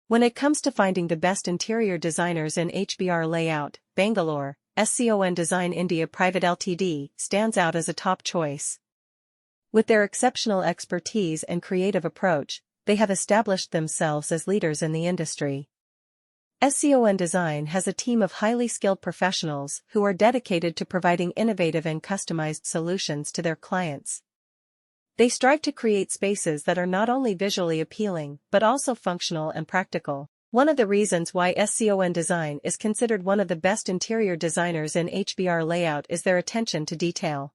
When it comes to finding the best interior designers in HBR Layout, Bangalore, SCON Design India Pvt Ltd stands out as a top choice. With their exceptional expertise and creative approach, they have established themselves as leaders in the industry. SCON Design has a team of highly skilled professionals who are dedicated to providing innovative and customized solutions to their clients. They strive to create spaces that are not only visually appealing but also functional and practical. One of the reasons why SCON Design is considered one of the best interior designers in HBR Layout is their attention to detail.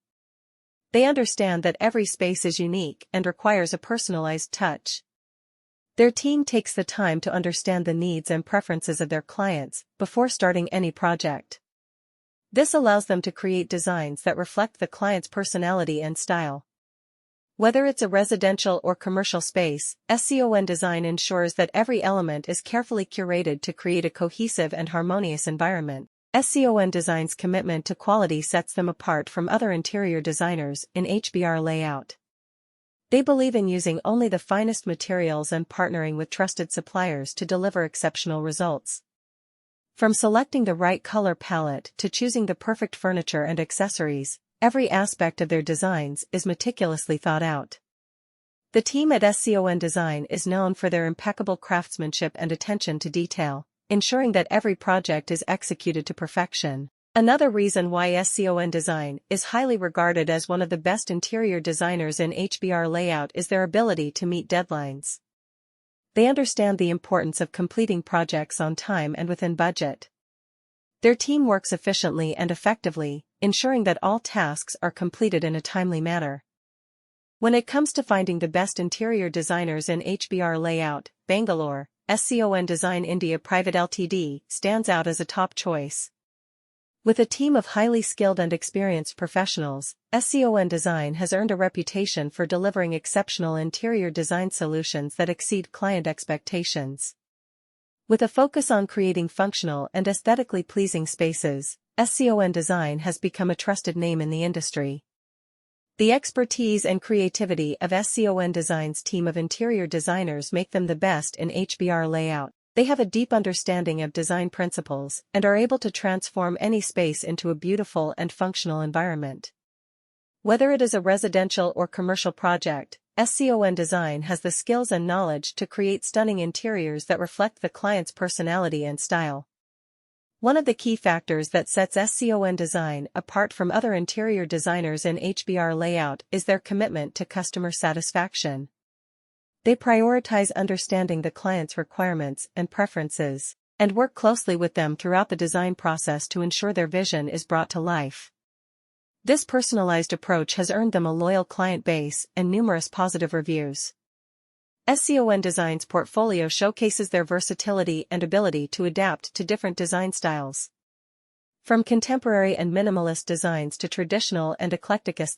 They understand that every space is unique and requires a personalized touch. Their team takes the time to understand the needs and preferences of their clients before starting any project. This allows them to create designs that reflect the client's personality and style. Whether it's a residential or commercial space, SCON Design ensures that every element is carefully curated to create a cohesive and harmonious environment. SCON Design's commitment to quality sets them apart from other interior designers in HBR Layout. They believe in using only the finest materials and partnering with trusted suppliers to deliver exceptional results. From selecting the right color palette to choosing the perfect furniture and accessories, every aspect of their designs is meticulously thought out. The team at SCON Design is known for their impeccable craftsmanship and attention to detail, ensuring that every project is executed to perfection. Another reason why SCON Design is highly regarded as one of the best interior designers in HBR Layout is their ability to meet deadlines. They understand the importance of completing projects on time and within budget. Their team works efficiently and effectively, ensuring that all tasks are completed in a timely manner. When it comes to finding the best interior designers in HBR Layout, Bangalore, SCON Design India Pvt Ltd stands out as a top choice. With a team of highly skilled and experienced professionals, SCON Design has earned a reputation for delivering exceptional interior design solutions that exceed client expectations. With a focus on creating functional and aesthetically pleasing spaces, SCON Design has become a trusted name in the industry. The expertise and creativity of SCON Design's team of interior designers make them the best in HBR Layout. They have a deep understanding of design principles and are able to transform any space into a beautiful and functional environment. Whether it is a residential or commercial project, SCON Design has the skills and knowledge to create stunning interiors that reflect the client's personality and style. One of the key factors that sets SCON Design apart from other interior designers in HBR Layout is their commitment to customer satisfaction. They prioritize understanding the client's requirements and preferences, and work closely with them throughout the design process to ensure their vision is brought to life. This personalized approach has earned them a loyal client base and numerous positive reviews. SCON Design's portfolio showcases their versatility and ability to adapt to different design styles. From contemporary and minimalist designs to traditional and eclectic aesthetics,